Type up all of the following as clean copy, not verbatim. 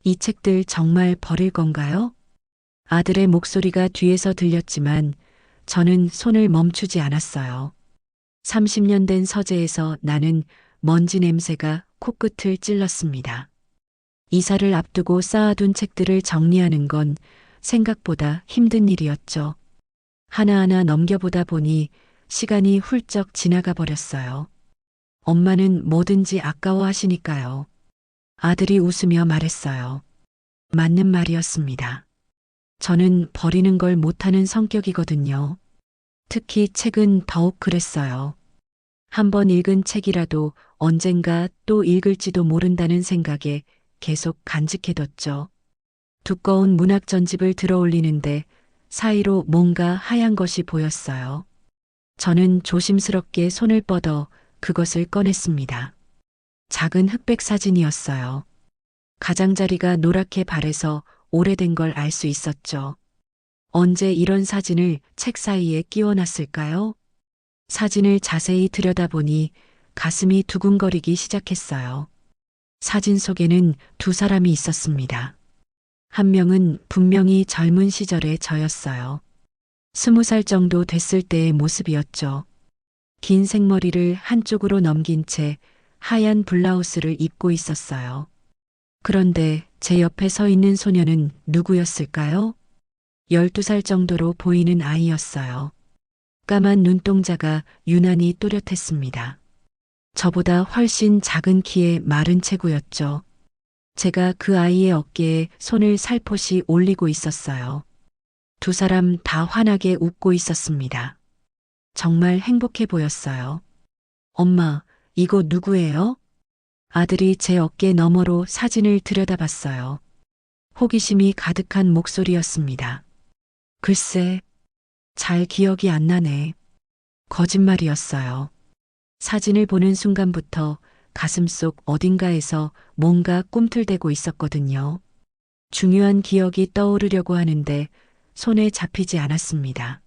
이 책들 정말 버릴 건가요? 아들의 목소리가 뒤에서 들렸지만 저는 손을 멈추지 않았어요. 30년 된 서재에서 나는 먼지 냄새가 코끝을 찔렀습니다. 이사를 앞두고 쌓아둔 책들을 정리하는 건 생각보다 힘든 일이었죠. 하나하나 넘겨보다 보니 시간이 훌쩍 지나가 버렸어요. 엄마는 뭐든지 아까워하시니까요. 아들이 웃으며 말했어요. 맞는 말이었습니다. 저는 버리는 걸 못하는 성격이거든요. 특히 책은 더욱 그랬어요. 한번 읽은 책이라도 언젠가 또 읽을지도 모른다는 생각에 계속 간직해뒀죠. 두꺼운 문학 전집을 들어 올리는데 사이로 뭔가 하얀 것이 보였어요. 저는 조심스럽게 손을 뻗어 그것을 꺼냈습니다. 작은 흑백 사진이었어요. 가장자리가 노랗게 발해서 오래된 걸 알 수 있었죠. 언제 이런 사진을 책 사이에 끼워놨을까요? 사진을 자세히 들여다보니 가슴이 두근거리기 시작했어요. 사진 속에는 두 사람이 있었습니다. 한 명은 분명히 젊은 시절의 저였어요. 20살 정도 됐을 때의 모습이었죠. 긴 생머리를 한쪽으로 넘긴 채 하얀 블라우스를 입고 있었어요. 그런데 제 옆에 서 있는 소녀는 누구였을까요? 12살 정도로 보이는 아이였어요. 까만 눈동자가 유난히 또렷했습니다. 저보다 훨씬 작은 키의 마른 체구였죠. 제가 그 아이의 어깨에 손을 살포시 올리고 있었어요. 두 사람 다 환하게 웃고 있었습니다. 정말 행복해 보였어요. 엄마, 이거 누구예요? 아들이 제 어깨 너머로 사진을 들여다봤어요. 호기심이 가득한 목소리였습니다. 글쎄, 잘 기억이 안 나네. 거짓말이었어요. 사진을 보는 순간부터 가슴속 어딘가에서 뭔가 꿈틀대고 있었거든요. 중요한 기억이 떠오르려고 하는데 손에 잡히지 않았습니다.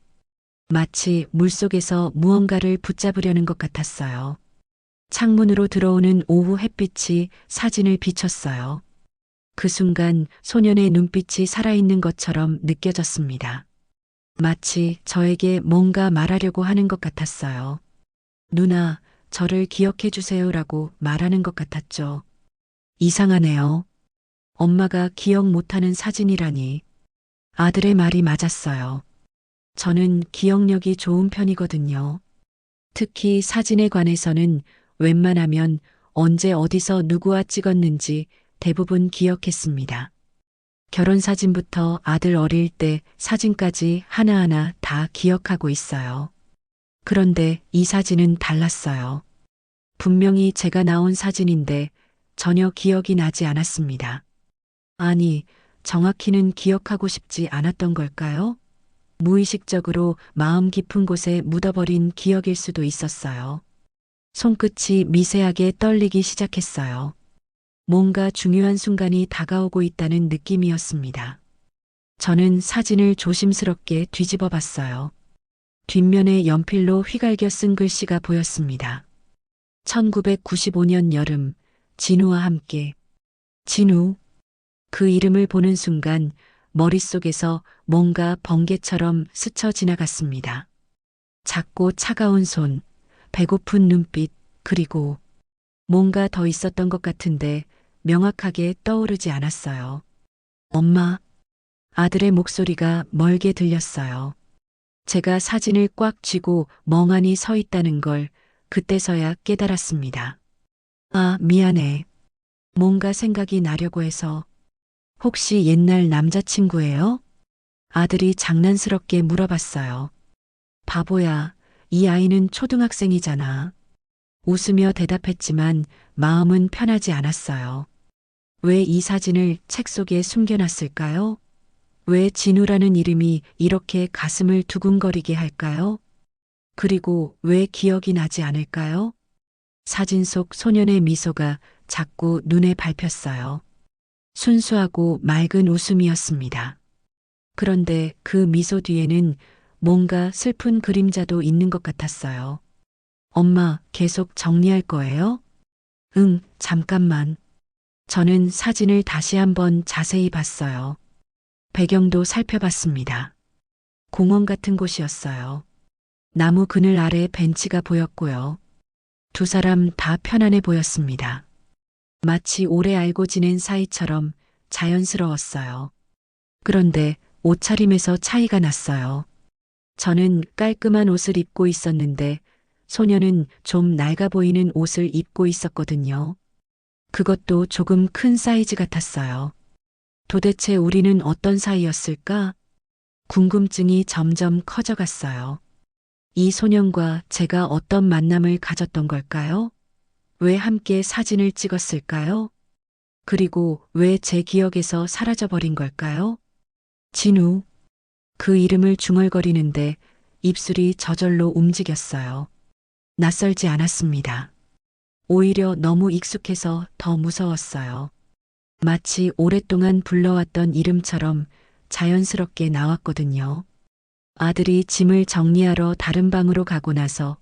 마치 물속에서 무언가를 붙잡으려는 것 같았어요. 창문으로 들어오는 오후 햇빛이 사진을 비췄어요. 그 순간 소년의 눈빛이 살아있는 것처럼 느껴졌습니다. 마치 저에게 뭔가 말하려고 하는 것 같았어요. 누나, 저를 기억해 주세요라고 말하는 것 같았죠. 이상하네요. 엄마가 기억 못하는 사진이라니. 아들의 말이 맞았어요. 저는 기억력이 좋은 편이거든요. 특히 사진에 관해서는 웬만하면 언제 어디서 누구와 찍었는지 대부분 기억했습니다. 결혼 사진부터 아들 어릴 때 사진까지 하나하나 다 기억하고 있어요. 그런데 이 사진은 달랐어요. 분명히 제가 나온 사진인데 전혀 기억이 나지 않았습니다. 아니, 정확히는 기억하고 싶지 않았던 걸까요? 무의식적으로 마음 깊은 곳에 묻어버린 기억일 수도 있었어요. 손끝이 미세하게 떨리기 시작했어요. 뭔가 중요한 순간이 다가오고 있다는 느낌이었습니다. 저는 사진을 조심스럽게 뒤집어 봤어요. 뒷면에 연필로 휘갈겨 쓴 글씨가 보였습니다. 1995년 여름, 진우와 함께. 진우. 그 이름을 보는 순간 머릿속에서 뭔가 번개처럼 스쳐 지나갔습니다. 작고 차가운 손, 배고픈 눈빛, 그리고 뭔가 더 있었던 것 같은데 명확하게 떠오르지 않았어요. 엄마, 아들의 목소리가 멀게 들렸어요. 제가 사진을 꽉 쥐고 멍하니 서 있다는 걸 그때서야 깨달았습니다. 아, 미안해. 뭔가 생각이 나려고 해서. 혹시 옛날 남자친구예요? 아들이 장난스럽게 물어봤어요. 바보야, 이 아이는 초등학생이잖아. 웃으며 대답했지만 마음은 편하지 않았어요. 왜 이 사진을 책 속에 숨겨놨을까요? 왜 진우라는 이름이 이렇게 가슴을 두근거리게 할까요? 그리고 왜 기억이 나지 않을까요? 사진 속 소년의 미소가 자꾸 눈에 밟혔어요. 순수하고 맑은 웃음이었습니다. 그런데 그 미소 뒤에는 뭔가 슬픈 그림자도 있는 것 같았어요. 엄마, 계속 정리할 거예요? 응, 잠깐만. 저는 사진을 다시 한번 자세히 봤어요. 배경도 살펴봤습니다. 공원 같은 곳이었어요. 나무 그늘 아래 벤치가 보였고요. 두 사람 다 편안해 보였습니다. 마치 오래 알고 지낸 사이처럼 자연스러웠어요. 그런데 옷차림에서 차이가 났어요. 저는 깔끔한 옷을 입고 있었는데 소녀는 좀 낡아 보이는 옷을 입고 있었거든요. 그것도 조금 큰 사이즈 같았어요. 도대체 우리는 어떤 사이였을까? 궁금증이 점점 커져갔어요. 이 소년과 제가 어떤 만남을 가졌던 걸까요? 왜 함께 사진을 찍었을까요? 그리고 왜 제 기억에서 사라져버린 걸까요? 진우. 그 이름을 중얼거리는데 입술이 저절로 움직였어요. 낯설지 않았습니다. 오히려 너무 익숙해서 더 무서웠어요. 마치 오랫동안 불러왔던 이름처럼 자연스럽게 나왔거든요. 아들이 짐을 정리하러 다른 방으로 가고 나서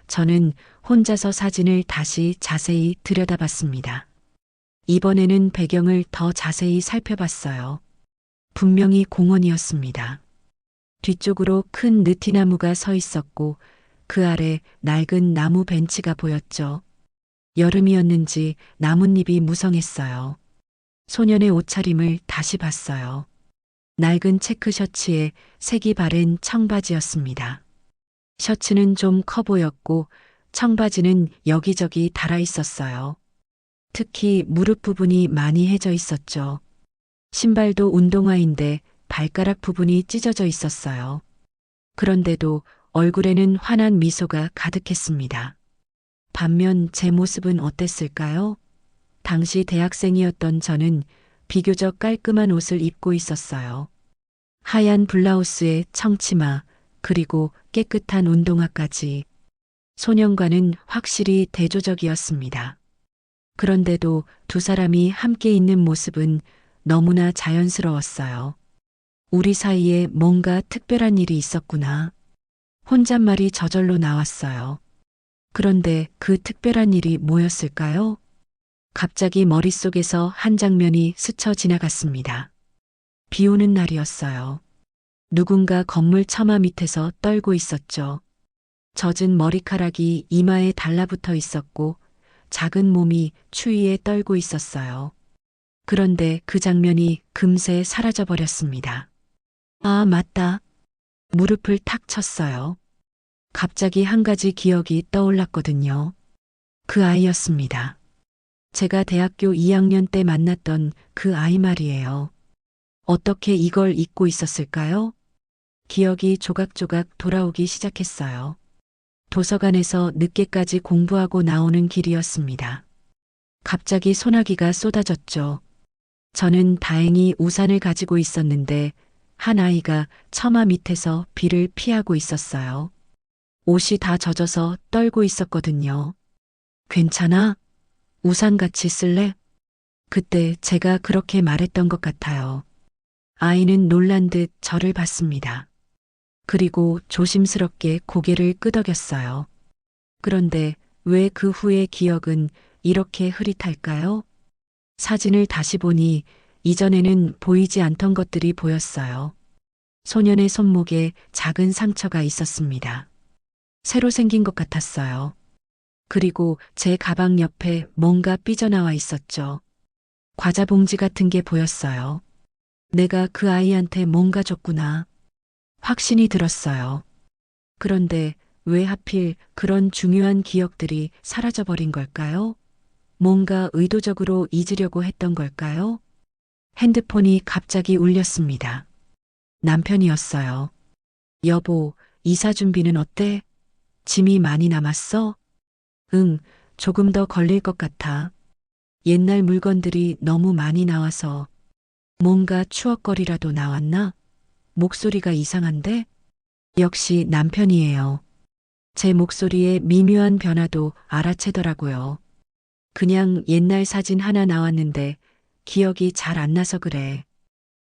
저는 혼자서 사진을 다시 자세히 들여다봤습니다. 이번에는 배경을 더 자세히 살펴봤어요. 분명히 공원이었습니다. 뒤쪽으로 큰 느티나무가 서 있었고 그 아래 낡은 나무 벤치가 보였죠. 여름이었는지 나뭇잎이 무성했어요. 소년의 옷차림을 다시 봤어요. 낡은 체크 셔츠에 색이 바랜 청바지였습니다. 셔츠는 좀 커 보였고 청바지는 여기저기 달아 있었어요. 특히 무릎 부분이 많이 해져 있었죠. 신발도 운동화인데 발가락 부분이 찢어져 있었어요. 그런데도 얼굴에는 환한 미소가 가득했습니다. 반면 제 모습은 어땠을까요? 당시 대학생이었던 저는 비교적 깔끔한 옷을 입고 있었어요. 하얀 블라우스에 청치마, 그리고 깨끗한 운동화까지. 소년과는 확실히 대조적이었습니다. 그런데도 두 사람이 함께 있는 모습은 너무나 자연스러웠어요. 우리 사이에 뭔가 특별한 일이 있었구나. 혼잣말이 저절로 나왔어요. 그런데 그 특별한 일이 뭐였을까요? 갑자기 머릿속에서 한 장면이 스쳐 지나갔습니다. 비 오는 날이었어요. 누군가 건물 처마 밑에서 떨고 있었죠. 젖은 머리카락이 이마에 달라붙어 있었고 작은 몸이 추위에 떨고 있었어요. 그런데 그 장면이 금세 사라져 버렸습니다. 아, 맞다. 무릎을 탁 쳤어요. 갑자기 한 가지 기억이 떠올랐거든요. 그 아이였습니다. 제가 대학교 2학년 때 만났던 그 아이 말이에요. 어떻게 이걸 잊고 있었을까요? 기억이 조각조각 돌아오기 시작했어요. 도서관에서 늦게까지 공부하고 나오는 길이었습니다. 갑자기 소나기가 쏟아졌죠. 저는 다행히 우산을 가지고 있었는데 한 아이가 처마 밑에서 비를 피하고 있었어요. 옷이 다 젖어서 떨고 있었거든요. 괜찮아? 우산 같이 쓸래? 그때 제가 그렇게 말했던 것 같아요. 아이는 놀란 듯 저를 봤습니다. 그리고 조심스럽게 고개를 끄덕였어요. 그런데 왜 그 후의 기억은 이렇게 흐릿할까요? 사진을 다시 보니 이전에는 보이지 않던 것들이 보였어요. 소년의 손목에 작은 상처가 있었습니다. 새로 생긴 것 같았어요. 그리고 제 가방 옆에 뭔가 삐져나와 있었죠. 과자 봉지 같은 게 보였어요. 내가 그 아이한테 뭔가 줬구나. 확신이 들었어요. 그런데 왜 하필 그런 중요한 기억들이 사라져버린 걸까요? 뭔가 의도적으로 잊으려고 했던 걸까요? 핸드폰이 갑자기 울렸습니다. 남편이었어요. 여보, 이사 준비는 어때? 짐이 많이 남았어? 응, 조금 더 걸릴 것 같아. 옛날 물건들이 너무 많이 나와서. 뭔가 추억거리라도 나왔나? 목소리가 이상한데? 역시 남편이에요. 제 목소리에 미묘한 변화도 알아채더라고요. 그냥 옛날 사진 하나 나왔는데 기억이 잘 안 나서 그래.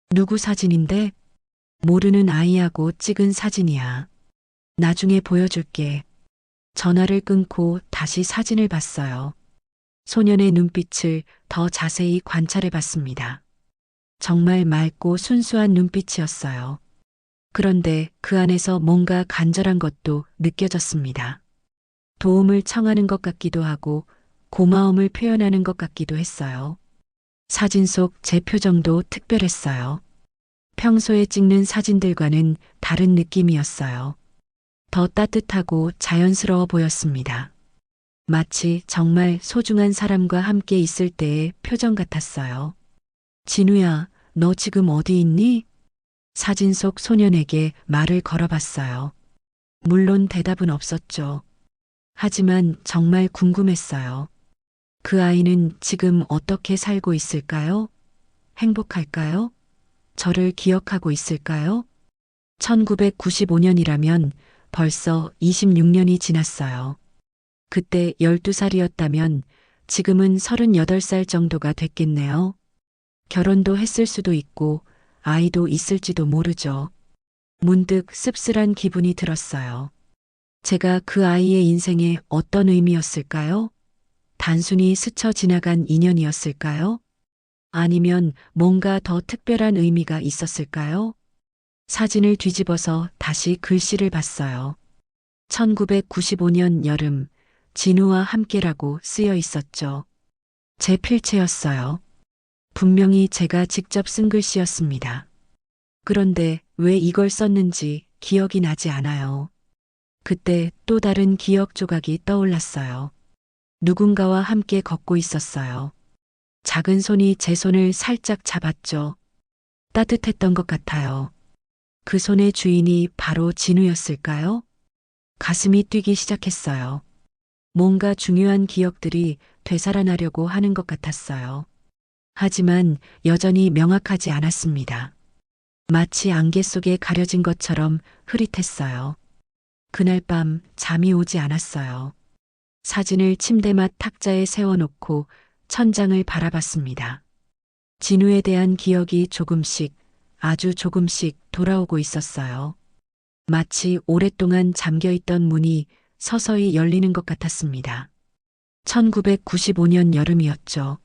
누구 사진인데? 모르는 아이하고 찍은 사진이야. 나중에 보여줄게. 전화를 끊고 다시 사진을 봤어요. 소년의 눈빛을 더 자세히 관찰해 봤습니다. 정말 맑고 순수한 눈빛이었어요. 그런데 그 안에서 뭔가 간절한 것도 느껴졌습니다. 도움을 청하는 것 같기도 하고 고마움을 표현하는 것 같기도 했어요. 사진 속 제 표정도 특별했어요. 평소에 찍는 사진들과는 다른 느낌이었어요. 더 따뜻하고 자연스러워 보였습니다. 마치 정말 소중한 사람과 함께 있을 때의 표정 같았어요. 진우야, 너 지금 어디 있니? 사진 속 소년에게 말을 걸어봤어요. 물론 대답은 없었죠. 하지만 정말 궁금했어요. 그 아이는 지금 어떻게 살고 있을까요? 행복할까요? 저를 기억하고 있을까요? 1995년이라면 벌써 26년이 지났어요. 그때 12살이었다면 지금은 38살 정도가 됐겠네요. 결혼도 했을 수도 있고 아이도 있을지도 모르죠. 문득 씁쓸한 기분이 들었어요. 제가 그 아이의 인생에 어떤 의미였을까요? 단순히 스쳐 지나간 인연이었을까요? 아니면 뭔가 더 특별한 의미가 있었을까요? 사진을 뒤집어서 다시 글씨를 봤어요. 1995년 여름, 진우와 함께라고 쓰여 있었죠. 제 필체였어요. 분명히 제가 직접 쓴 글씨였습니다. 그런데 왜 이걸 썼는지 기억이 나지 않아요. 그때 또 다른 기억 조각이 떠올랐어요. 누군가와 함께 걷고 있었어요. 작은 손이 제 손을 살짝 잡았죠. 따뜻했던 것 같아요. 그 손의 주인이 바로 진우였을까요? 가슴이 뛰기 시작했어요. 뭔가 중요한 기억들이 되살아나려고 하는 것 같았어요. 하지만 여전히 명확하지 않았습니다. 마치 안개 속에 가려진 것처럼 흐릿했어요. 그날 밤 잠이 오지 않았어요. 사진을 침대맡 탁자에 세워놓고 천장을 바라봤습니다. 진우에 대한 기억이 조금씩, 아주 조금씩 돌아오고 있었어요. 마치 오랫동안 잠겨있던 문이 서서히 열리는 것 같았습니다. 1995년 여름이었죠.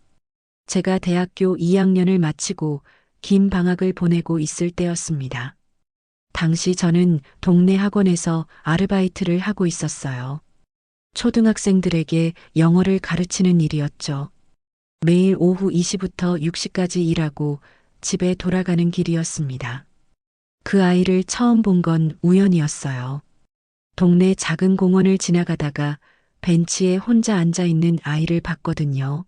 제가 대학교 2학년을 마치고 긴 방학을 보내고 있을 때였습니다. 당시 저는 동네 학원에서 아르바이트를 하고 있었어요. 초등학생들에게 영어를 가르치는 일이었죠. 매일 오후 2시부터 6시까지 일하고 집에 돌아가는 길이었습니다. 그 아이를 처음 본 건 우연이었어요. 동네 작은 공원을 지나가다가 벤치에 혼자 앉아 있는 아이를 봤거든요.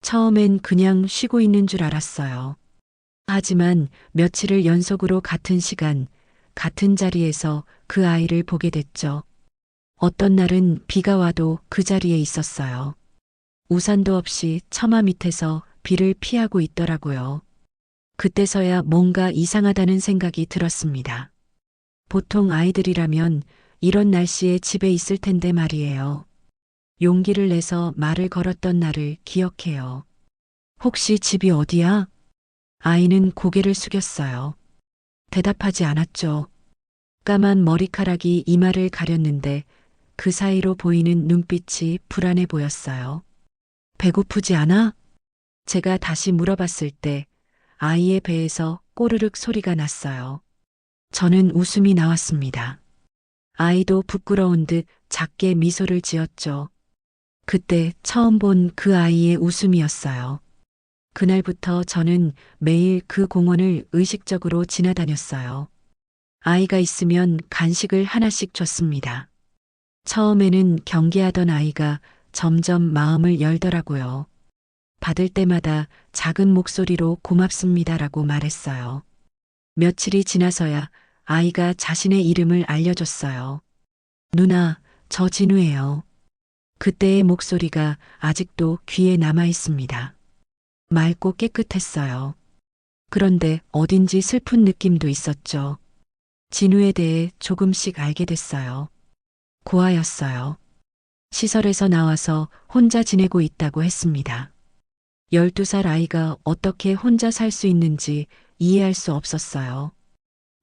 처음엔 그냥 쉬고 있는 줄 알았어요. 하지만 며칠을 연속으로 같은 시간, 같은 자리에서 그 아이를 보게 됐죠. 어떤 날은 비가 와도 그 자리에 있었어요. 우산도 없이 처마 밑에서 비를 피하고 있더라고요. 그때서야 뭔가 이상하다는 생각이 들었습니다. 보통 아이들이라면 이런 날씨에 집에 있을 텐데 말이에요. 용기를 내서 말을 걸었던 날을 기억해요. 혹시 집이 어디야? 아이는 고개를 숙였어요. 대답하지 않았죠. 까만 머리카락이 이마를 가렸는데 그 사이로 보이는 눈빛이 불안해 보였어요. 배고프지 않아? 제가 다시 물어봤을 때 아이의 배에서 꼬르륵 소리가 났어요. 저는 웃음이 나왔습니다. 아이도 부끄러운 듯 작게 미소를 지었죠. 그때 처음 본 그 아이의 웃음이었어요. 그날부터 저는 매일 그 공원을 의식적으로 지나다녔어요. 아이가 있으면 간식을 하나씩 줬습니다. 처음에는 경계하던 아이가 점점 마음을 열더라고요. 받을 때마다 작은 목소리로 고맙습니다라고 말했어요. 며칠이 지나서야 아이가 자신의 이름을 알려줬어요. 누나, 저 진우예요. 그때의 목소리가 아직도 귀에 남아 있습니다. 맑고 깨끗했어요. 그런데 어딘지 슬픈 느낌도 있었죠. 진우에 대해 조금씩 알게 됐어요. 고아였어요. 시설에서 나와서 혼자 지내고 있다고 했습니다. 12살 아이가 어떻게 혼자 살 수 있는지 이해할 수 없었어요.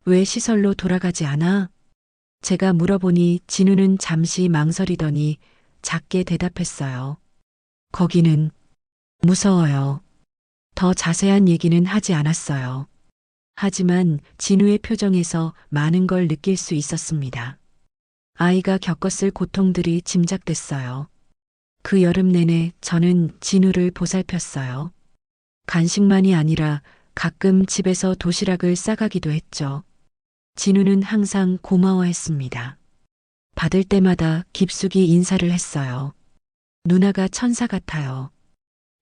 왜 시설로 돌아가지 않아? 제가 물어보니 진우는 잠시 망설이더니 작게 대답했어요. 거기는 무서워요. 더 자세한 얘기는 하지 않았어요. 하지만 진우의 표정에서 많은 걸 느낄 수 있었습니다. 아이가 겪었을 고통들이 짐작됐어요. 그 여름 내내 저는 진우를 보살폈어요. 간식만이 아니라 가끔 집에서 도시락을 싸가기도 했죠. 진우는 항상 고마워했습니다. 받을 때마다 깊숙이 인사를 했어요. 누나가 천사 같아요.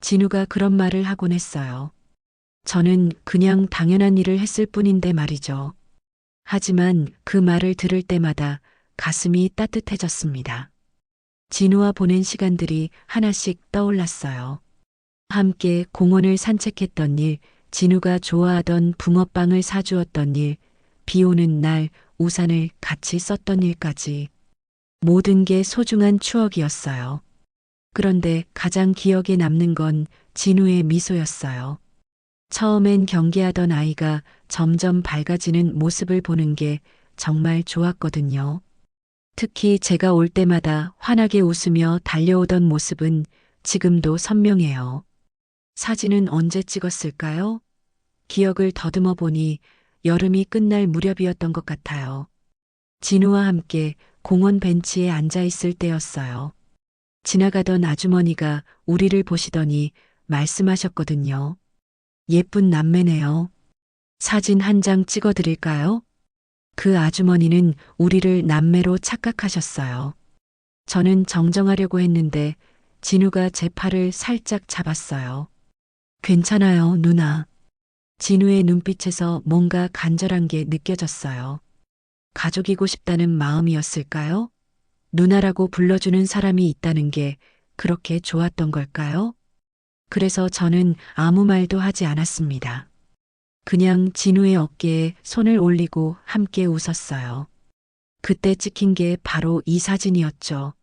진우가 그런 말을 하곤 했어요. 저는 그냥 당연한 일을 했을 뿐인데 말이죠. 하지만 그 말을 들을 때마다 가슴이 따뜻해졌습니다. 진우와 보낸 시간들이 하나씩 떠올랐어요. 함께 공원을 산책했던 일, 진우가 좋아하던 붕어빵을 사주었던 일, 비 오는 날 우산을 같이 썼던 일까지. 모든 게 소중한 추억이었어요. 그런데 가장 기억에 남는 건 진우의 미소였어요. 처음엔 경계하던 아이가 점점 밝아지는 모습을 보는 게 정말 좋았거든요. 특히 제가 올 때마다 환하게 웃으며 달려오던 모습은 지금도 선명해요. 사진은 언제 찍었을까요? 기억을 더듬어 보니 여름이 끝날 무렵이었던 것 같아요. 진우와 함께 공원 벤치에 앉아 있을 때였어요. 지나가던 아주머니가 우리를 보시더니 말씀하셨거든요. 예쁜 남매네요. 사진 한 장 찍어 드릴까요? 그 아주머니는 우리를 남매로 착각하셨어요. 저는 정정하려고 했는데 진우가 제 팔을 살짝 잡았어요. 괜찮아요, 누나. 진우의 눈빛에서 뭔가 간절한 게 느껴졌어요. 가족이고 싶다는 마음이었을까요? 누나라고 불러주는 사람이 있다는 게 그렇게 좋았던 걸까요? 그래서 저는 아무 말도 하지 않았습니다. 그냥 진우의 어깨에 손을 올리고 함께 웃었어요. 그때 찍힌 게 바로 이 사진이었죠.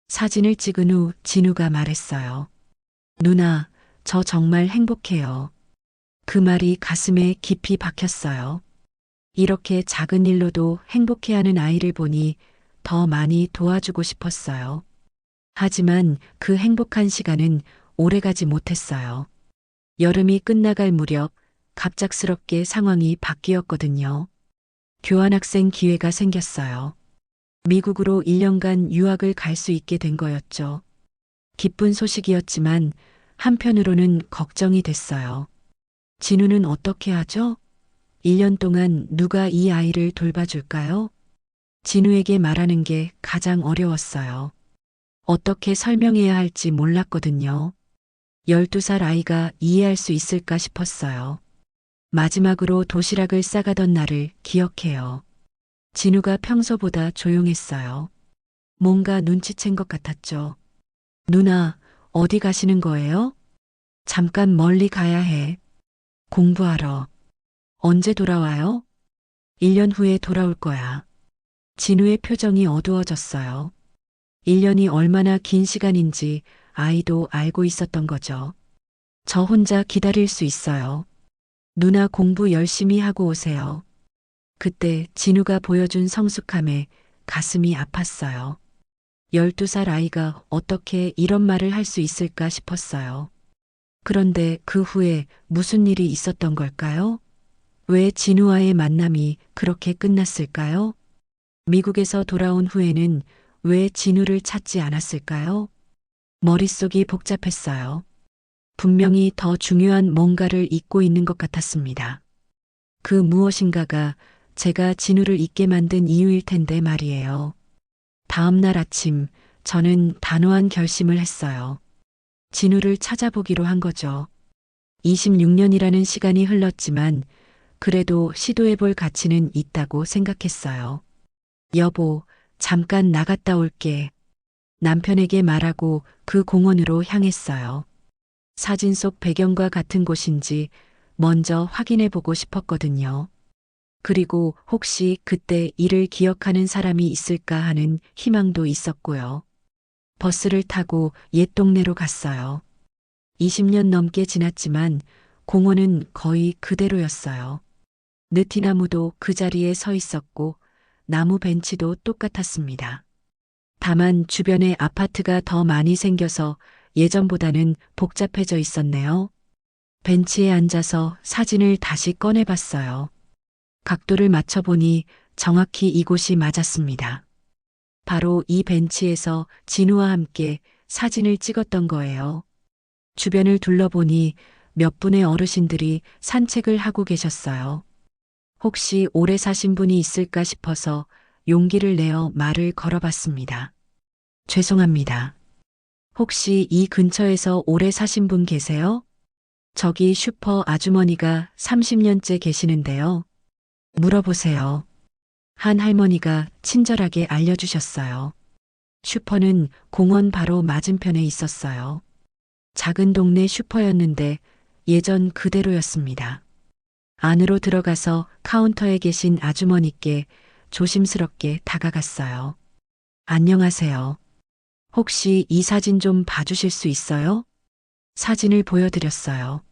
사진을 찍은 후 진우가 말했어요. 누나, 저 정말 행복해요. 그 말이 가슴에 깊이 박혔어요. 이렇게 작은 일로도 행복해하는 아이를 보니 더 많이 도와주고 싶었어요. 하지만 그 행복한 시간은 오래가지 못했어요. 여름이 끝나갈 무렵 갑작스럽게 상황이 바뀌었거든요. 교환학생 기회가 생겼어요. 미국으로 1년간 유학을 갈 수 있게 된 거였죠. 기쁜 소식이었지만 한편으로는 걱정이 됐어요. 진우는 어떻게 하죠? 1년 동안 누가 이 아이를 돌봐줄까요? 진우에게 말하는 게 가장 어려웠어요. 어떻게 설명해야 할지 몰랐거든요. 12살 아이가 이해할 수 있을까 싶었어요. 마지막으로 도시락을 싸가던 날을 기억해요. 진우가 평소보다 조용했어요. 뭔가 눈치챈 것 같았죠. 누나, 어디 가시는 거예요? 잠깐 멀리 가야 해. 공부하러. 언제 돌아와요? 1년 후에 돌아올 거야. 진우의 표정이 어두워졌어요. 1년이 얼마나 긴 시간인지 아이도 알고 있었던 거죠. 저 혼자 기다릴 수 있어요. 누나 공부 열심히 하고 오세요. 그때 진우가 보여준 성숙함에 가슴이 아팠어요. 12살 아이가 어떻게 이런 말을 할 수 있을까 싶었어요. 그런데 그 후에 무슨 일이 있었던 걸까요? 왜 진우와의 만남이 그렇게 끝났을까요? 미국에서 돌아온 후에는 왜 진우를 찾지 않았을까요? 머릿속이 복잡했어요. 분명히 더 중요한 뭔가를 잊고 있는 것 같았습니다. 그 무엇인가가 제가 진우를 잊게 만든 이유일 텐데 말이에요. 다음 날 아침 저는 단호한 결심을 했어요. 진우를 찾아보기로 한 거죠. 26년이라는 시간이 흘렀지만 그래도 시도해볼 가치는 있다고 생각했어요. 여보, 잠깐 나갔다 올게. 남편에게 말하고 그 공원으로 향했어요. 사진 속 배경과 같은 곳인지 먼저 확인해 보고 싶었거든요. 그리고 혹시 그때 이를 기억하는 사람이 있을까 하는 희망도 있었고요. 버스를 타고 옛 동네로 갔어요. 20년 넘게 지났지만 공원은 거의 그대로였어요. 느티나무도 그 자리에 서 있었고 나무 벤치도 똑같았습니다. 다만 주변에 아파트가 더 많이 생겨서 예전보다는 복잡해져 있었네요. 벤치에 앉아서 사진을 다시 꺼내봤어요. 각도를 맞춰보니 정확히 이곳이 맞았습니다. 바로 이 벤치에서 진우와 함께 사진을 찍었던 거예요. 주변을 둘러보니 몇 분의 어르신들이 산책을 하고 계셨어요. 혹시 오래 사신 분이 있을까 싶어서 용기를 내어 말을 걸어봤습니다. 죄송합니다. 혹시 이 근처에서 오래 사신 분 계세요? 저기 슈퍼 아주머니가 30년째 계시는데요. 물어보세요. 한 할머니가 친절하게 알려주셨어요. 슈퍼는 공원 바로 맞은편에 있었어요. 작은 동네 슈퍼였는데 예전 그대로였습니다. 안으로 들어가서 카운터에 계신 아주머니께 조심스럽게 다가갔어요. 안녕하세요. 혹시 이 사진 좀 봐주실 수 있어요? 사진을 보여드렸어요.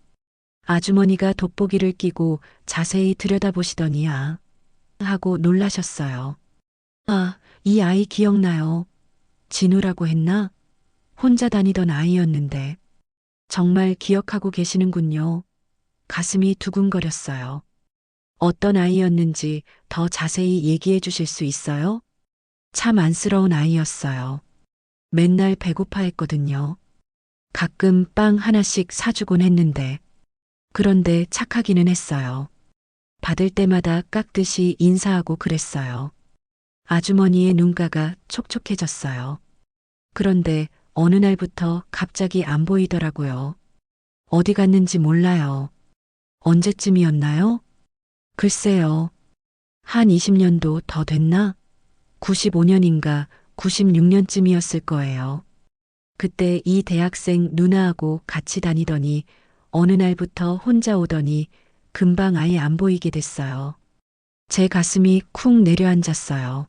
아주머니가 돋보기를 끼고 자세히 들여다보시더니 하고 놀라셨어요. 아, 이 아이 기억나요? 진우라고 했나? 혼자 다니던 아이였는데. 정말 기억하고 계시는군요. 가슴이 두근거렸어요. 어떤 아이였는지 더 자세히 얘기해 주실 수 있어요? 참 안쓰러운 아이였어요. 맨날 배고파했거든요. 가끔 빵 하나씩 사주곤 했는데. 그런데 착하기는 했어요. 받을 때마다 깎듯이 인사하고 그랬어요. 아주머니의 눈가가 촉촉해졌어요. 그런데 어느 날부터 갑자기 안 보이더라고요. 어디 갔는지 몰라요. 언제쯤이었나요? 글쎄요. 한 20년도 더 됐나? 95년인가 96년쯤이었을 거예요. 그때 이 대학생 누나하고 같이 다니더니 어느 날부터 혼자 오더니 금방 아예 안 보이게 됐어요. 제 가슴이 쿵 내려앉았어요.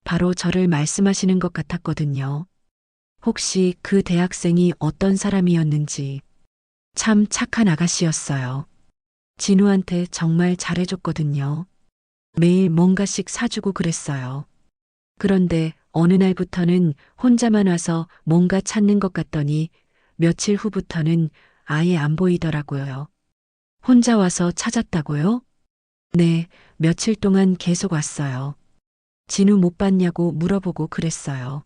바로 저를 말씀하시는 것 같았거든요. 혹시 그 대학생이 어떤 사람이었는지. 참 착한 아가씨였어요. 진우한테 정말 잘해줬거든요. 매일 뭔가씩 사주고 그랬어요. 그런데 어느 날부터는 혼자만 와서 뭔가 찾는 것 같더니 며칠 후부터는 아예 안 보이더라고요. 혼자 와서 찾았다고요? 네, 며칠 동안 계속 왔어요. 진우 못 봤냐고 물어보고 그랬어요.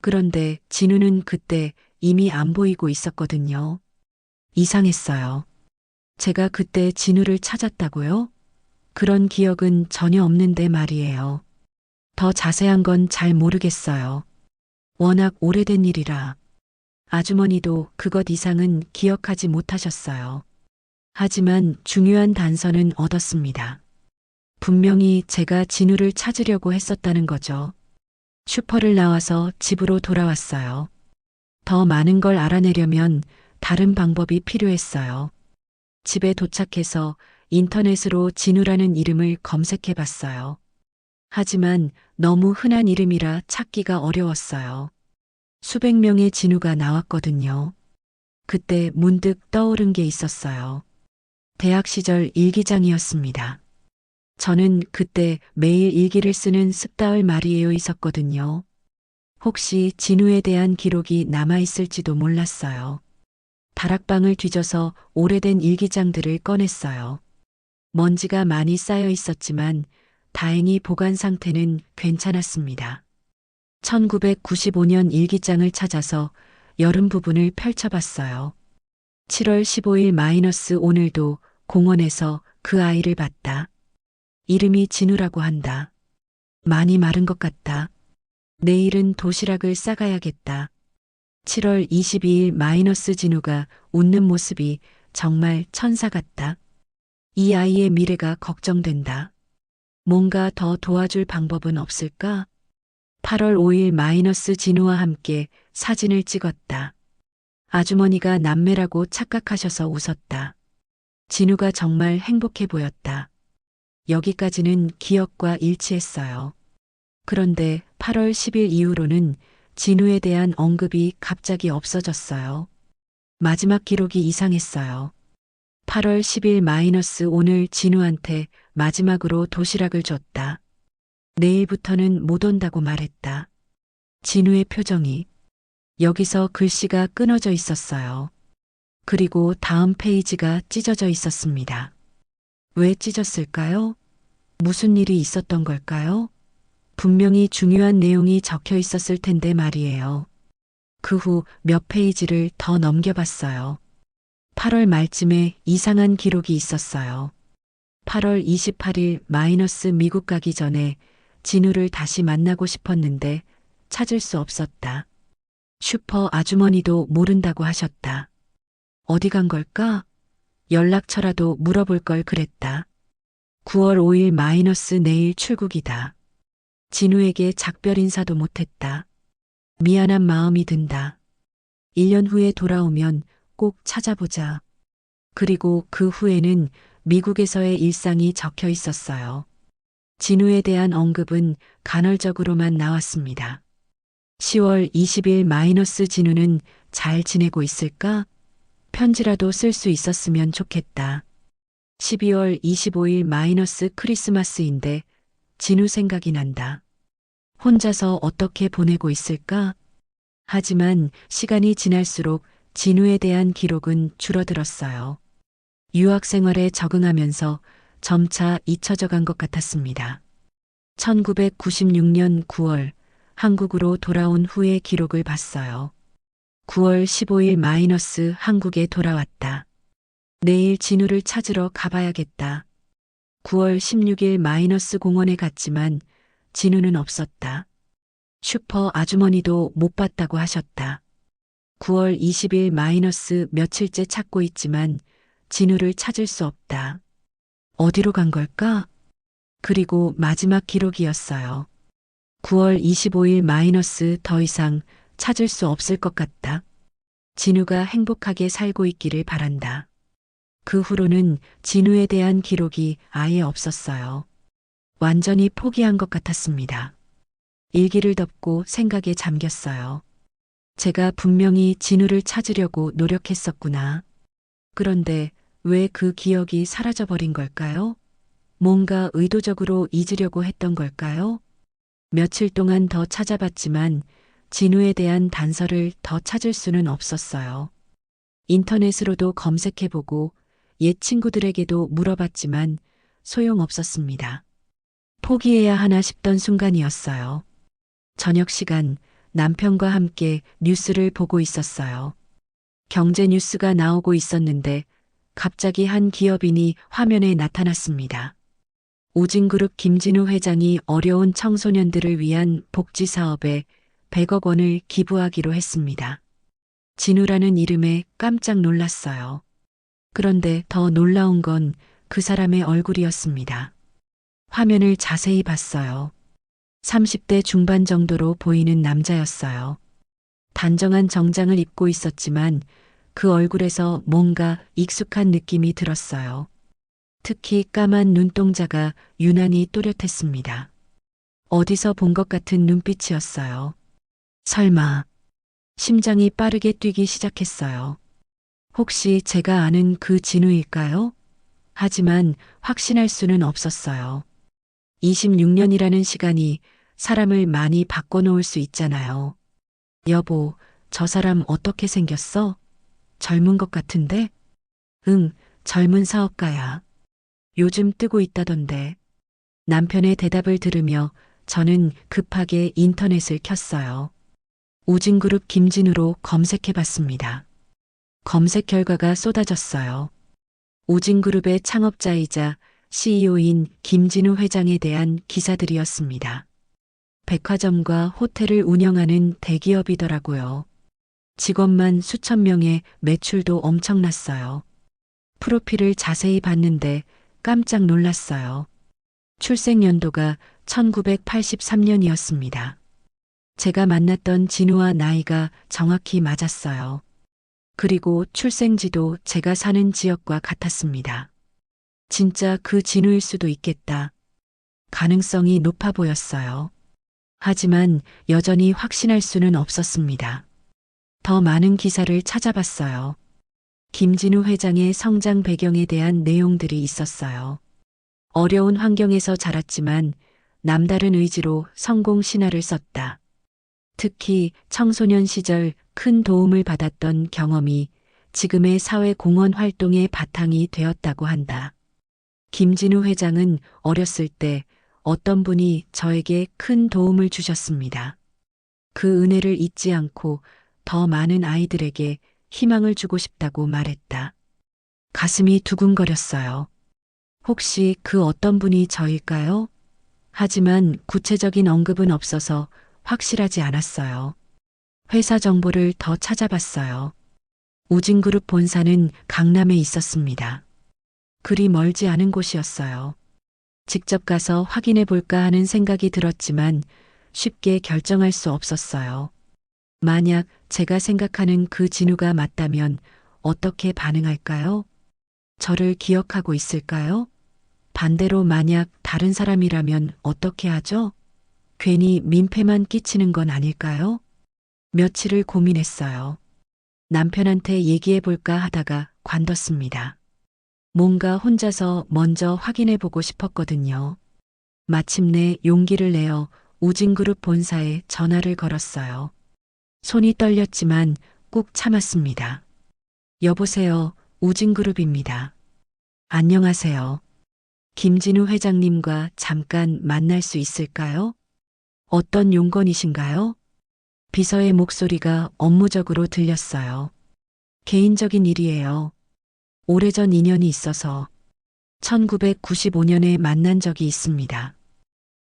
그런데 진우는 그때 이미 안 보이고 있었거든요. 이상했어요. 제가 그때 진우를 찾았다고요? 그런 기억은 전혀 없는데 말이에요. 더 자세한 건 잘 모르겠어요. 워낙 오래된 일이라. 아주머니도 그것 이상은 기억하지 못하셨어요. 하지만 중요한 단서는 얻었습니다. 분명히 제가 진우를 찾으려고 했었다는 거죠. 슈퍼를 나와서 집으로 돌아왔어요. 더 많은 걸 알아내려면 다른 방법이 필요했어요. 집에 도착해서 인터넷으로 진우라는 이름을 검색해 봤어요. 하지만 너무 흔한 이름이라 찾기가 어려웠어요. 수백 명의 진우가 나왔거든요. 그때 문득 떠오른 게 있었어요. 대학 시절 일기장이었습니다. 저는 그때 매일 일기를 쓰는 습다을 말이에요 있었거든요. 혹시 진우에 대한 기록이 남아있을지도 몰랐어요. 다락방을 뒤져서 오래된 일기장들을 꺼냈어요. 먼지가 많이 쌓여 있었지만 다행히 보관 상태는 괜찮았습니다. 1995년 일기장을 찾아서 여름 부분을 펼쳐봤어요. 7월 15일 오늘도 공원에서 그 아이를 봤다. 이름이 진우라고 한다. 많이 마른 것 같다. 내일은 도시락을 싸가야겠다. 7월 22일 진우가 웃는 모습이 정말 천사 같다. 이 아이의 미래가 걱정된다. 뭔가 더 도와줄 방법은 없을까? 8월 5일 진우와 함께 사진을 찍었다. 아주머니가 남매라고 착각하셔서 웃었다. 진우가 정말 행복해 보였다. 여기까지는 기억과 일치했어요. 그런데 8월 10일 이후로는 진우에 대한 언급이 갑자기 없어졌어요. 마지막 기록이 이상했어요. 8월 10일 오늘 진우한테 마지막으로 도시락을 줬다. 내일부터는 못 온다고 말했다. 진우의 표정이 여기서 글씨가 끊어져 있었어요. 그리고 다음 페이지가 찢어져 있었습니다. 왜 찢었을까요? 무슨 일이 있었던 걸까요? 분명히 중요한 내용이 적혀 있었을 텐데 말이에요. 그 후 몇 페이지를 더 넘겨봤어요. 8월 말쯤에 이상한 기록이 있었어요. 8월 28일 마이너스 미국 가기 전에 진우를 다시 만나고 싶었는데 찾을 수 없었다. 슈퍼 아주머니도 모른다고 하셨다. 어디 간 걸까? 연락처라도 물어볼 걸 그랬다. 9월 5일 마이너스 내일 출국이다. 진우에게 작별 인사도 못했다. 미안한 마음이 든다. 1년 후에 돌아오면 꼭 찾아보자. 그리고 그 후에는 미국에서의 일상이 적혀 있었어요. 진우에 대한 언급은 간헐적으로만 나왔습니다. 10월 20일 마이너스 진우는 잘 지내고 있을까? 편지라도 쓸 수 있었으면 좋겠다. 12월 25일 마이너스 크리스마스인데 진우 생각이 난다. 혼자서 어떻게 보내고 있을까? 하지만 시간이 지날수록 진우에 대한 기록은 줄어들었어요. 유학 생활에 적응하면서 점차 잊혀져 간 것 같았습니다. 1996년 9월 한국으로 돌아온 후의 기록을 봤어요. 9월 15일 마이너스 한국에 돌아왔다. 내일 진우를 찾으러 가봐야겠다. 9월 16일 마이너스 공원에 갔지만 진우는 없었다. 슈퍼 아주머니도 못 봤다고 하셨다. 9월 20일 마이너스 며칠째 찾고 있지만 진우를 찾을 수 없다. 어디로 간 걸까? 그리고 마지막 기록이었어요. 9월 25일 마이너스 더 이상 찾을 수 없을 것 같다. 진우가 행복하게 살고 있기를 바란다. 그 후로는 진우에 대한 기록이 아예 없었어요. 완전히 포기한 것 같았습니다. 일기를 덮고 생각에 잠겼어요. 제가 분명히 진우를 찾으려고 노력했었구나. 그런데 왜 그 기억이 사라져버린 걸까요? 뭔가 의도적으로 잊으려고 했던 걸까요? 며칠 동안 더 찾아봤지만 진우에 대한 단서를 더 찾을 수는 없었어요. 인터넷으로도 검색해보고 옛 친구들에게도 물어봤지만 소용없었습니다. 포기해야 하나 싶던 순간이었어요. 저녁 시간 남편과 함께 뉴스를 보고 있었어요. 경제 뉴스가 나오고 있었는데 갑자기 한 기업인이 화면에 나타났습니다. 오진그룹 김진우 회장이 어려운 청소년들을 위한 복지 사업에 100억 원을 기부하기로 했습니다. 진우라는 이름에 깜짝 놀랐어요. 그런데 더 놀라운 건 그 사람의 얼굴이었습니다. 화면을 자세히 봤어요. 30대 중반 정도로 보이는 남자였어요. 단정한 정장을 입고 있었지만 그 얼굴에서 뭔가 익숙한 느낌이 들었어요. 특히 까만 눈동자가 유난히 또렷했습니다. 어디서 본 것 같은 눈빛이었어요. 설마. 심장이 빠르게 뛰기 시작했어요. 혹시 제가 아는 그 진우일까요? 하지만 확신할 수는 없었어요. 26년이라는 시간이 사람을 많이 바꿔놓을 수 있잖아요. 여보, 저 사람 어떻게 생겼어? 젊은 것 같은데? 응, 젊은 사업가야. 요즘 뜨고 있다던데. 남편의 대답을 들으며 저는 급하게 인터넷을 켰어요. 오진그룹 김진우로 검색해 봤습니다. 검색 결과가 쏟아졌어요. 오진그룹의 창업자이자 CEO인 김진우 회장에 대한 기사들이었습니다. 백화점과 호텔을 운영하는 대기업이더라고요. 직원만 수천 명에 매출도 엄청났어요. 프로필을 자세히 봤는데 깜짝 놀랐어요. 출생 연도가 1983년이었습니다. 제가 만났던 진우와 나이가 정확히 맞았어요. 그리고 출생지도 제가 사는 지역과 같았습니다. 진짜 그 진우일 수도 있겠다. 가능성이 높아 보였어요. 하지만 여전히 확신할 수는 없었습니다. 더 많은 기사를 찾아봤어요. 김진우 회장의 성장 배경에 대한 내용들이 있었어요. 어려운 환경에서 자랐지만 남다른 의지로 성공 신화를 썼다. 특히 청소년 시절 큰 도움을 받았던 경험이 지금의 사회공헌 활동의 바탕이 되었다고 한다. 김진우 회장은 어렸을 때 어떤 분이 저에게 큰 도움을 주셨습니다. 그 은혜를 잊지 않고 더 많은 아이들에게 희망을 주고 싶다고 말했다. 가슴이 두근거렸어요. 혹시 그 어떤 분이 저일까요? 하지만 구체적인 언급은 없어서 확실하지 않았어요. 회사 정보를 더 찾아봤어요. 우진그룹 본사는 강남에 있었습니다. 그리 멀지 않은 곳이었어요. 직접 가서 확인해 볼까 하는 생각이 들었지만 쉽게 결정할 수 없었어요. 만약 제가 생각하는 그 진우가 맞다면 어떻게 반응할까요? 저를 기억하고 있을까요? 반대로 만약 다른 사람이라면 어떻게 하죠? 괜히 민폐만 끼치는 건 아닐까요? 며칠을 고민했어요. 남편한테 얘기해 볼까 하다가 관뒀습니다. 뭔가 혼자서 먼저 확인해 보고 싶었거든요. 마침내 용기를 내어 우진그룹 본사에 전화를 걸었어요. 손이 떨렸지만 꾹 참았습니다. 여보세요, 우진그룹입니다. 안녕하세요. 김진우 회장님과 잠깐 만날 수 있을까요? 어떤 용건이신가요? 비서의 목소리가 업무적으로 들렸어요. 개인적인 일이에요. 오래전 인연이 있어서 1995년에 만난 적이 있습니다.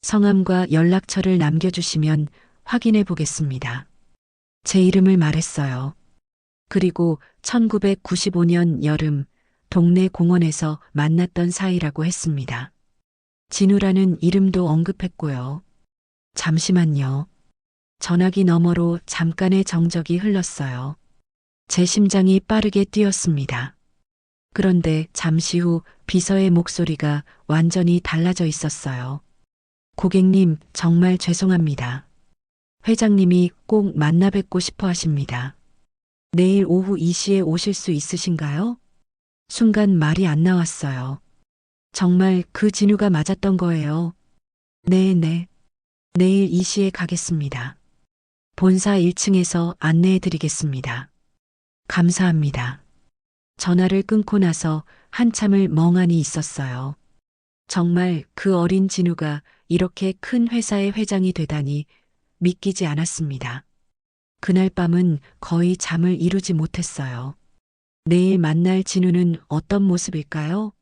성함과 연락처를 남겨주시면 확인해 보겠습니다. 제 이름을 말했어요. 그리고 1995년 여름 동네 공원에서 만났던 사이라고 했습니다. 진우라는 이름도 언급했고요. 잠시만요. 전화기 너머로 잠깐의 정적이 흘렀어요. 제 심장이 빠르게 뛰었습니다. 그런데 잠시 후 비서의 목소리가 완전히 달라져 있었어요. 고객님, 정말 죄송합니다. 회장님이 꼭 만나 뵙고 싶어 하십니다. 내일 오후 2시에 오실 수 있으신가요? 순간 말이 안 나왔어요. 정말 그 진우가 맞았던 거예요. 네. 내일 2시에 가겠습니다. 본사 1층에서 안내해 드리겠습니다. 감사합니다. 전화를 끊고 나서 한참을 멍하니 있었어요. 정말 그 어린 진우가 이렇게 큰 회사의 회장이 되다니 믿기지 않았습니다. 그날 밤은 거의 잠을 이루지 못했어요. 내일 만날 진우는 어떤 모습일까요?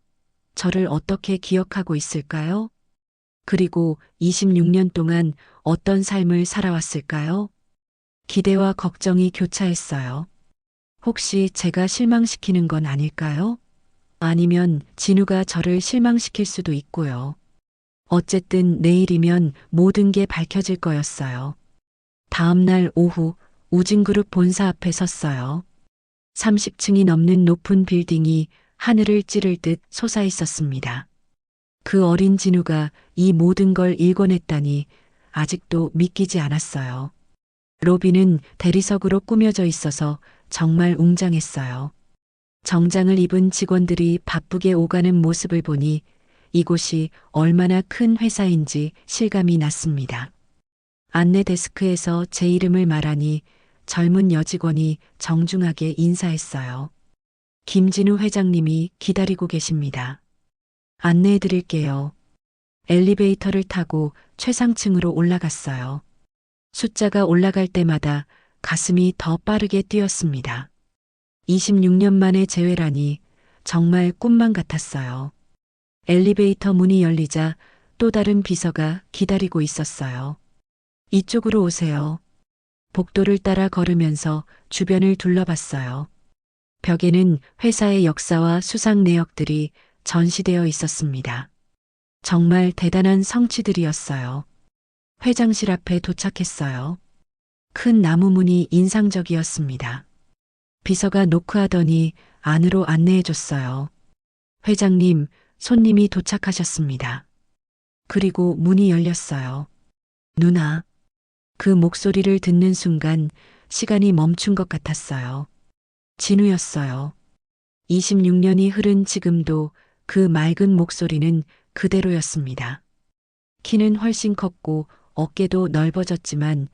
저를 어떻게 기억하고 있을까요? 그리고 26년 동안 어떤 삶을 살아왔을까요? 기대와 걱정이 교차했어요. 혹시 제가 실망시키는 건 아닐까요? 아니면 진우가 저를 실망시킬 수도 있고요. 어쨌든 내일이면 모든 게 밝혀질 거였어요. 다음 날 오후 우진그룹 본사 앞에 섰어요. 30층이 넘는 높은 빌딩이 하늘을 찌를 듯 솟아 있었습니다. 그 어린 진우가 이 모든 걸 일궈냈다니 아직도 믿기지 않았어요. 로비는 대리석으로 꾸며져 있어서 정말 웅장했어요. 정장을 입은 직원들이 바쁘게 오가는 모습을 보니 이곳이 얼마나 큰 회사인지 실감이 났습니다. 안내 데스크에서 제 이름을 말하니 젊은 여직원이 정중하게 인사했어요. 김진우 회장님이 기다리고 계십니다. 안내해 드릴게요. 엘리베이터를 타고 최상층으로 올라갔어요. 숫자가 올라갈 때마다 가슴이 더 빠르게 뛰었습니다. 26년 만에 재회라니 정말 꿈만 같았어요. 엘리베이터 문이 열리자 또 다른 비서가 기다리고 있었어요. 이쪽으로 오세요. 복도를 따라 걸으면서 주변을 둘러봤어요. 벽에는 회사의 역사와 수상 내역들이 전시되어 있었습니다. 정말 대단한 성취들이었어요. 회장실 앞에 도착했어요. 큰 나무 문이 인상적이었습니다. 비서가 노크하더니 안으로 안내해 줬어요. 회장님, 손님이 도착하셨습니다. 그리고 문이 열렸어요. 누나. 그 목소리를 듣는 순간 시간이 멈춘 것 같았어요. 진우였어요. 26년이 흐른 지금도 그 맑은 목소리는 그대로였습니다. 키는 훨씬 컸고 어깨도 넓어졌지만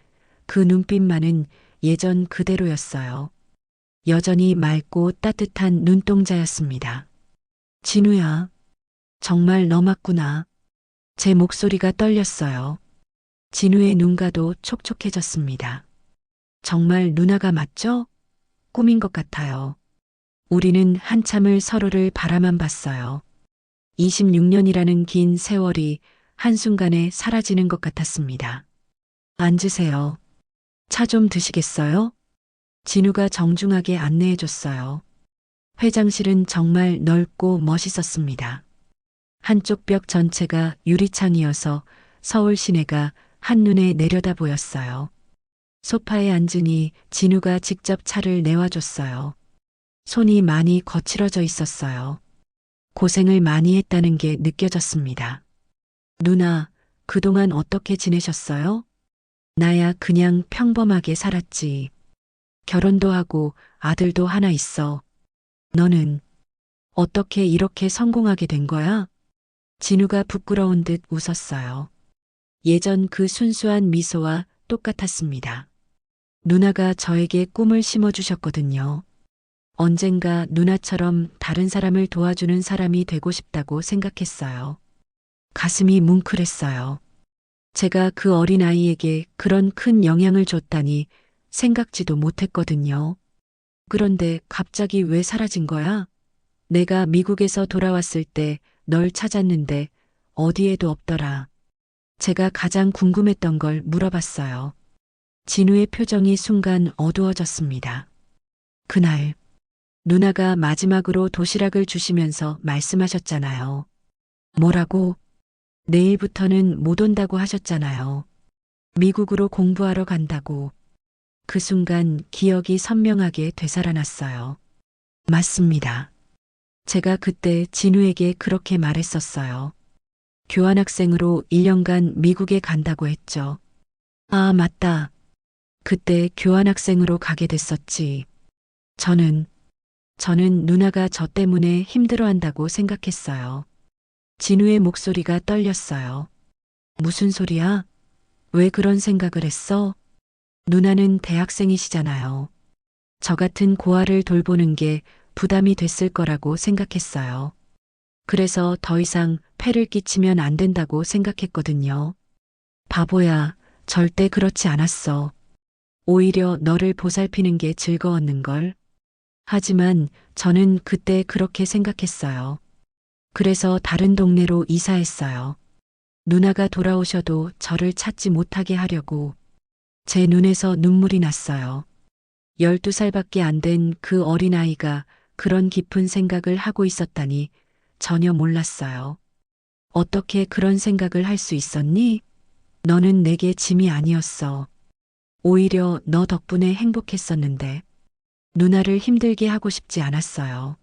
그 눈빛만은 예전 그대로였어요. 여전히 맑고 따뜻한 눈동자였습니다. 진우야, 정말 너 맞구나. 제 목소리가 떨렸어요. 진우의 눈가도 촉촉해졌습니다. 정말 누나가 맞죠? 꿈인 것 같아요. 우리는 한참을 서로를 바라만 봤어요. 26년이라는 긴 세월이 한순간에 사라지는 것 같았습니다. 앉으세요. 차 좀 드시겠어요? 진우가 정중하게 안내해줬어요. 회장실은 정말 넓고 멋있었습니다. 한쪽 벽 전체가 유리창이어서 서울 시내가 한눈에 내려다 보였어요. 소파에 앉으니 진우가 직접 차를 내와줬어요. 손이 많이 거칠어져 있었어요. 고생을 많이 했다는 게 느껴졌습니다. 누나, 그동안 어떻게 지내셨어요? 나야 그냥 평범하게 살았지. 결혼도 하고 아들도 하나 있어. 너는 어떻게 이렇게 성공하게 된 거야? 진우가 부끄러운 듯 웃었어요. 예전 그 순수한 미소와 똑같았습니다. 누나가 저에게 꿈을 심어주셨거든요. 언젠가 누나처럼 다른 사람을 도와주는 사람이 되고 싶다고 생각했어요. 가슴이 뭉클했어요. 제가 그 어린아이에게 그런 큰 영향을 줬다니 생각지도 못했거든요. 그런데 갑자기 왜 사라진 거야? 내가 미국에서 돌아왔을 때 널 찾았는데 어디에도 없더라. 제가 가장 궁금했던 걸 물어봤어요. 진우의 표정이 순간 어두워졌습니다. 그날 누나가 마지막으로 도시락을 주시면서 말씀하셨잖아요. 뭐라고? 내일부터는 못 온다고 하셨잖아요. 미국으로 공부하러 간다고. 그 순간 기억이 선명하게 되살아났어요. 맞습니다. 제가 그때 진우에게 그렇게 말했었어요. 교환학생으로 1년간 미국에 간다고 했죠. 아, 맞다. 그때 교환학생으로 가게 됐었지. 저는 누나가 저 때문에 힘들어한다고 생각했어요. 진우의 목소리가 떨렸어요. 무슨 소리야? 왜 그런 생각을 했어? 누나는 대학생이시잖아요. 저 같은 고아를 돌보는 게 부담이 됐을 거라고 생각했어요. 그래서 더 이상 폐를 끼치면 안 된다고 생각했거든요. 바보야, 절대 그렇지 않았어. 오히려 너를 보살피는 게 즐거웠는걸. 하지만 저는 그때 그렇게 생각했어요. 그래서 다른 동네로 이사했어요. 누나가 돌아오셔도 저를 찾지 못하게 하려고. 제 눈에서 눈물이 났어요. 12살밖에 안 된 그 어린아이가 그런 깊은 생각을 하고 있었다니 전혀 몰랐어요. 어떻게 그런 생각을 할 수 있었니? 너는 내게 짐이 아니었어. 오히려 너 덕분에 행복했었는데 누나를 힘들게 하고 싶지 않았어요.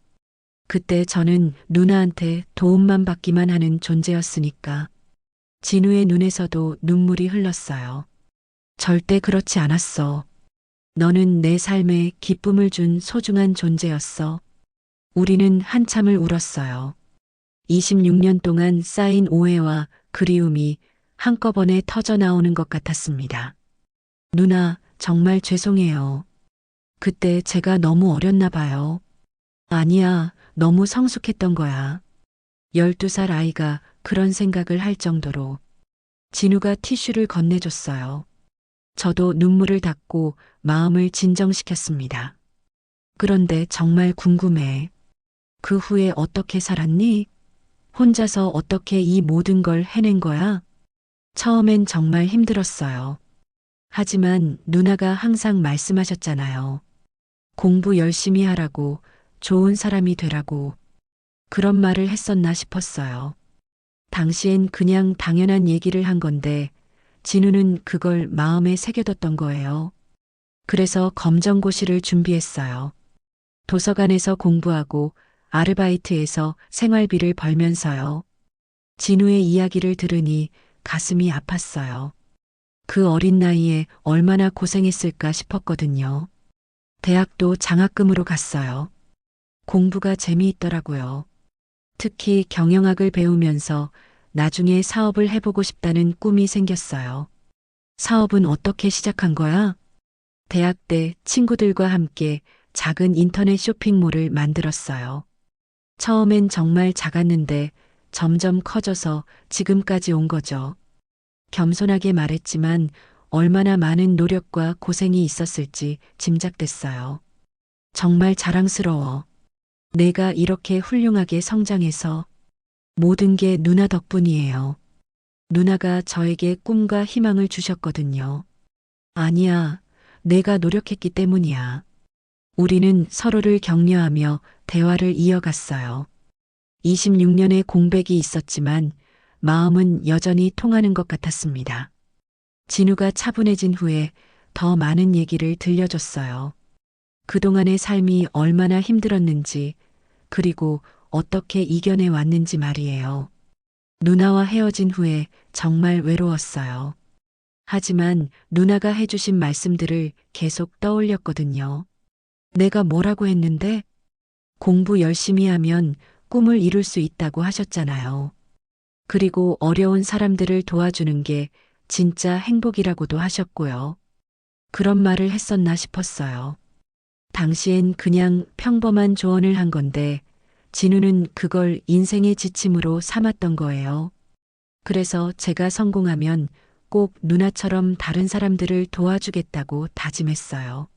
그때 저는 누나한테 도움만 받기만 하는 존재였으니까. 진우의 눈에서도 눈물이 흘렀어요. 절대 그렇지 않았어. 너는 내 삶에 기쁨을 준 소중한 존재였어. 우리는 한참을 울었어요. 26년 동안 쌓인 오해와 그리움이 한꺼번에 터져 나오는 것 같았습니다. 누나, 정말 죄송해요. 그때 제가 너무 어렸나 봐요. 아니야, 너무 성숙했던 거야. 12살 아이가 그런 생각을 할 정도로. 진우가 티슈를 건네줬어요. 저도 눈물을 닦고 마음을 진정시켰습니다. 그런데 정말 궁금해. 그 후에 어떻게 살았니? 혼자서 어떻게 이 모든 걸 해낸 거야? 처음엔 정말 힘들었어요. 하지만 누나가 항상 말씀하셨잖아요. 공부 열심히 하라고, 좋은 사람이 되라고. 그런 말을 했었나 싶었어요. 당시엔 그냥 당연한 얘기를 한 건데 진우는 그걸 마음에 새겨뒀던 거예요. 그래서 검정고시를 준비했어요. 도서관에서 공부하고 아르바이트에서 생활비를 벌면서요. 진우의 이야기를 들으니 가슴이 아팠어요. 그 어린 나이에 얼마나 고생했을까 싶었거든요. 대학도 장학금으로 갔어요. 공부가 재미있더라고요. 특히 경영학을 배우면서 나중에 사업을 해보고 싶다는 꿈이 생겼어요. 사업은 어떻게 시작한 거야? 대학 때 친구들과 함께 작은 인터넷 쇼핑몰을 만들었어요. 처음엔 정말 작았는데 점점 커져서 지금까지 온 거죠. 겸손하게 말했지만 얼마나 많은 노력과 고생이 있었을지 짐작됐어요. 정말 자랑스러워. 내가 이렇게 훌륭하게 성장해서 모든 게 누나 덕분이에요. 누나가 저에게 꿈과 희망을 주셨거든요. 아니야, 내가 노력했기 때문이야. 우리는 서로를 격려하며 대화를 이어갔어요. 26년의 공백이 있었지만 마음은 여전히 통하는 것 같았습니다. 진우가 차분해진 후에 더 많은 얘기를 들려줬어요. 그동안의 삶이 얼마나 힘들었는지, 그리고 어떻게 이겨내 왔는지 말이에요. 누나와 헤어진 후에 정말 외로웠어요. 하지만 누나가 해주신 말씀들을 계속 떠올렸거든요. 내가 뭐라고 했는데? 공부 열심히 하면 꿈을 이룰 수 있다고 하셨잖아요. 그리고 어려운 사람들을 도와주는 게 진짜 행복이라고도 하셨고요. 그런 말을 했었나 싶었어요. 당시엔 그냥 평범한 조언을 한 건데 진우는 그걸 인생의 지침으로 삼았던 거예요. 그래서 제가 성공하면 꼭 누나처럼 다른 사람들을 도와주겠다고 다짐했어요.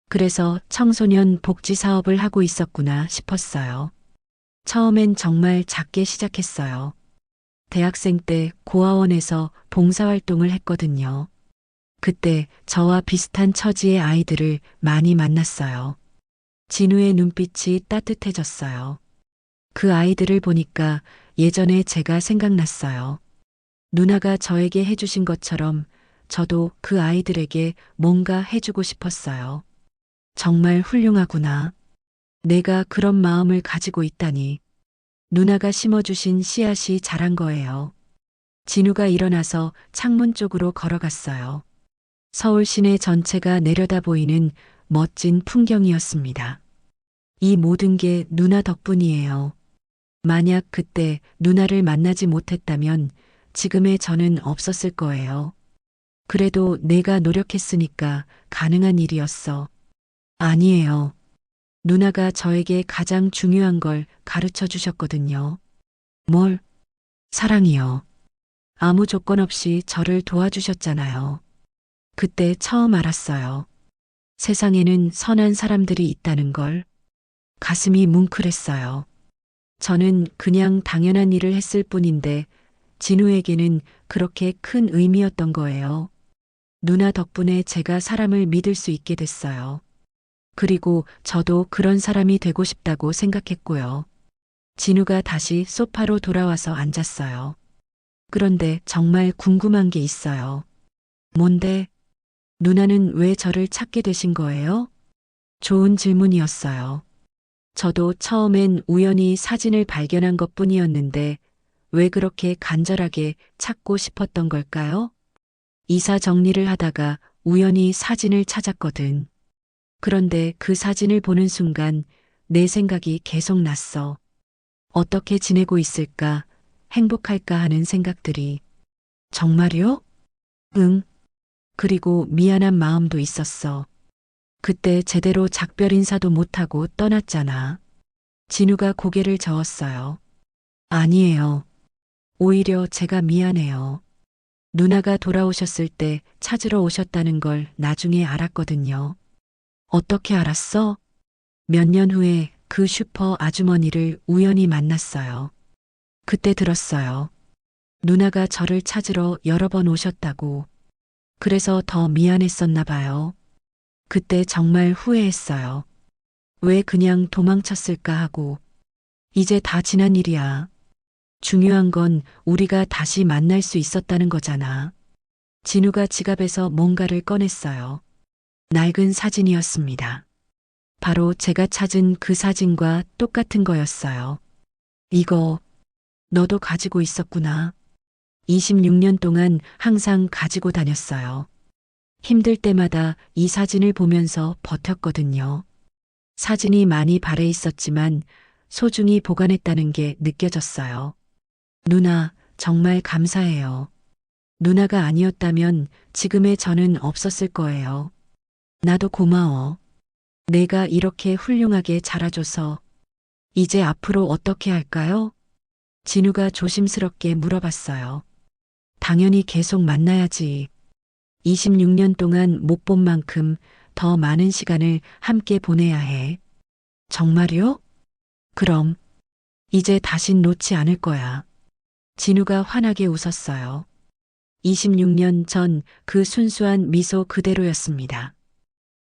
그래서 청소년 복지 사업을 하고 있었구나 싶었어요. 처음엔 정말 작게 시작했어요. 대학생 때 고아원에서 봉사활동을 했거든요. 그때 저와 비슷한 처지의 아이들을 많이 만났어요. 진우의 눈빛이 따뜻해졌어요. 그 아이들을 보니까 예전에 제가 생각났어요. 누나가 저에게 해주신 것처럼 저도 그 아이들에게 뭔가 해주고 싶었어요. 정말 훌륭하구나. 내가 그런 마음을 가지고 있다니. 누나가 심어주신 씨앗이 자란 거예요. 진우가 일어나서 창문 쪽으로 걸어갔어요. 서울 시내 전체가 내려다 보이는 멋진 풍경이었습니다. 이 모든 게 누나 덕분이에요. 만약 그때 누나를 만나지 못했다면 지금의 저는 없었을 거예요. 그래도 내가 노력했으니까 가능한 일이었어. 아니에요. 누나가 저에게 가장 중요한 걸 가르쳐 주셨거든요. 뭘? 사랑이요. 아무 조건 없이 저를 도와주셨잖아요. 그때 처음 알았어요. 세상에는 선한 사람들이 있다는 걸. 가슴이 뭉클했어요. 저는 그냥 당연한 일을 했을 뿐인데 진우에게는 그렇게 큰 의미였던 거예요. 누나 덕분에 제가 사람을 믿을 수 있게 됐어요. 그리고 저도 그런 사람이 되고 싶다고 생각했고요. 진우가 다시 소파로 돌아와서 앉았어요. 그런데 정말 궁금한 게 있어요. 뭔데? 누나는 왜 저를 찾게 되신 거예요? 좋은 질문이었어요. 저도 처음엔 우연히 사진을 발견한 것 뿐이었는데 왜 그렇게 간절하게 찾고 싶었던 걸까요? 이사 정리를 하다가 우연히 사진을 찾았거든. 그런데 그 사진을 보는 순간 내 생각이 계속 났어. 어떻게 지내고 있을까, 행복할까 하는 생각들이. 정말요? 응. 그리고 미안한 마음도 있었어. 그때 제대로 작별 인사도 못하고 떠났잖아. 진우가 고개를 저었어요. 아니에요. 오히려 제가 미안해요. 누나가 돌아오셨을 때 찾으러 오셨다는 걸 나중에 알았거든요. 어떻게 알았어? 몇 년 후에 그 슈퍼 아주머니를 우연히 만났어요. 그때 들었어요. 누나가 저를 찾으러 여러 번 오셨다고. 그래서 더 미안했었나 봐요. 그때 정말 후회했어요. 왜 그냥 도망쳤을까 하고. 이제 다 지난 일이야. 중요한 건 우리가 다시 만날 수 있었다는 거잖아. 진우가 지갑에서 뭔가를 꺼냈어요. 낡은 사진이었습니다. 바로 제가 찾은 그 사진과 똑같은 거였어요. 이거, 너도 가지고 있었구나. 26년 동안 항상 가지고 다녔어요. 힘들 때마다 이 사진을 보면서 버텼거든요. 사진이 많이 발해 있었지만 소중히 보관했다는 게 느껴졌어요. 누나, 정말 감사해요. 누나가 아니었다면 지금의 저는 없었을 거예요. 나도 고마워. 내가 이렇게 훌륭하게 자라줘서. 이제 앞으로 어떻게 할까요? 진우가 조심스럽게 물어봤어요. 당연히 계속 만나야지. 26년 동안 못 본 만큼 더 많은 시간을 함께 보내야 해. 정말요? 그럼. 이제 다신 놓지 않을 거야. 진우가 환하게 웃었어요. 26년 전 그 순수한 미소 그대로였습니다.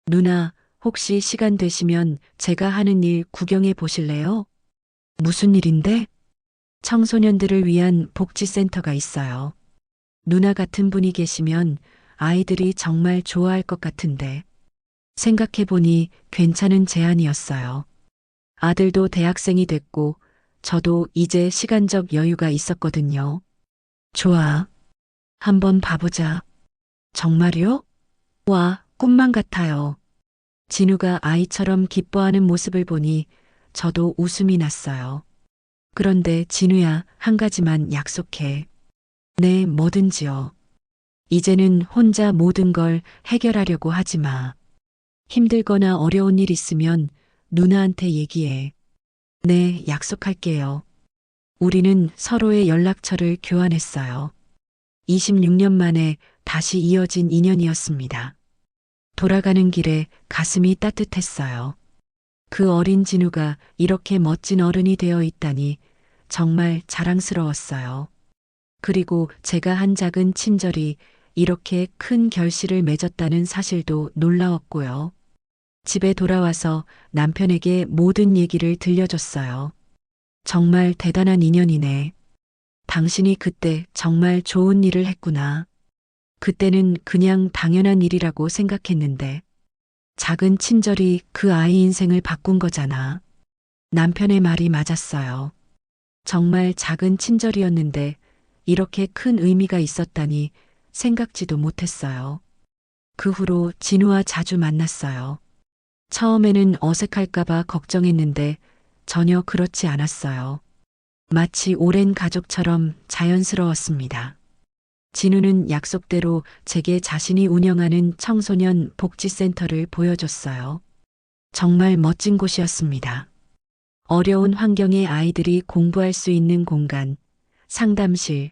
누나, 혹시 시간 되시면 제가 하는 일 구경해 보실래요? 무슨 일인데? 청소년들을 위한 복지센터가 있어요. 누나 같은 분이 계시면 아이들이 정말 좋아할 것 같은데. 생각해보니 괜찮은 제안이었어요. 아들도 대학생이 됐고, 저도 이제 시간적 여유가 있었거든요. 좋아. 한번 봐보자. 정말요? 와, 꿈만 같아요. 진우가 아이처럼 기뻐하는 모습을 보니 저도 웃음이 났어요. 그런데 진우야, 한 가지만 약속해. 네, 뭐든지요. 이제는 혼자 모든 걸 해결하려고 하지 마. 힘들거나 어려운 일 있으면 누나한테 얘기해. 네, 약속할게요. 우리는 서로의 연락처를 교환했어요. 26년 만에 다시 이어진 인연이었습니다. 돌아가는 길에 가슴이 따뜻했어요. 그 어린 진우가 이렇게 멋진 어른이 되어 있다니 정말 자랑스러웠어요. 그리고 제가 한 작은 친절이 이렇게 큰 결실을 맺었다는 사실도 놀라웠고요. 집에 돌아와서 남편에게 모든 얘기를 들려줬어요. 정말 대단한 인연이네. 당신이 그때 정말 좋은 일을 했구나. 그때는 그냥 당연한 일이라고 생각했는데 작은 친절이 그 아이 인생을 바꾼 거잖아. 남편의 말이 맞았어요. 정말 작은 친절이었는데 이렇게 큰 의미가 있었다니 생각지도 못했어요. 그 후로 진우와 자주 만났어요. 처음에는 어색할까봐 걱정했는데 전혀 그렇지 않았어요. 마치 오랜 가족처럼 자연스러웠습니다. 진우는 약속대로 제게 자신이 운영하는 청소년 복지센터를 보여줬어요. 정말 멋진 곳이었습니다. 어려운 환경의 아이들이 공부할 수 있는 공간, 상담실,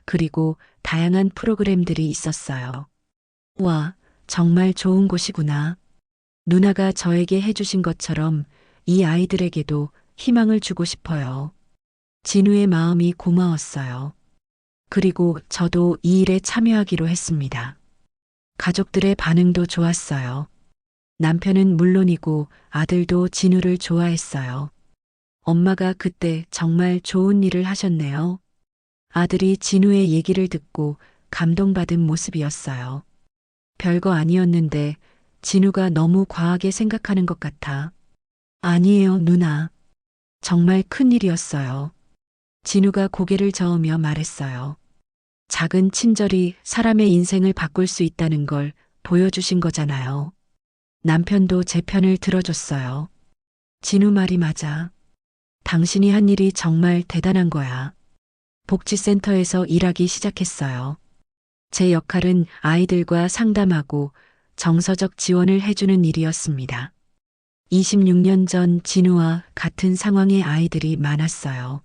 그리고 다양한 프로그램들이 있었어요. 와, 정말 좋은 곳이구나. 누나가 저에게 해주신 것처럼 이 아이들에게도 희망을 주고 싶어요. 진우의 마음이 고마웠어요. 그리고 저도 이 일에 참여하기로 했습니다. 가족들의 반응도 좋았어요. 남편은 물론이고 아들도 진우를 좋아했어요. 엄마가 그때 정말 좋은 일을 하셨네요. 아들이 진우의 얘기를 듣고 감동받은 모습이었어요. 별거 아니었는데 진우가 너무 과하게 생각하는 것 같아. 아니에요, 누나. 정말 큰 일이었어요. 진우가 고개를 저으며 말했어요. 작은 친절이 사람의 인생을 바꿀 수 있다는 걸 보여주신 거잖아요. 남편도 제 편을 들어줬어요. 진우 말이 맞아. 당신이 한 일이 정말 대단한 거야. 복지센터에서 일하기 시작했어요. 제 역할은 아이들과 상담하고 정서적 지원을 해주는 일이었습니다. 26년 전 진우와 같은 상황의 아이들이 많았어요.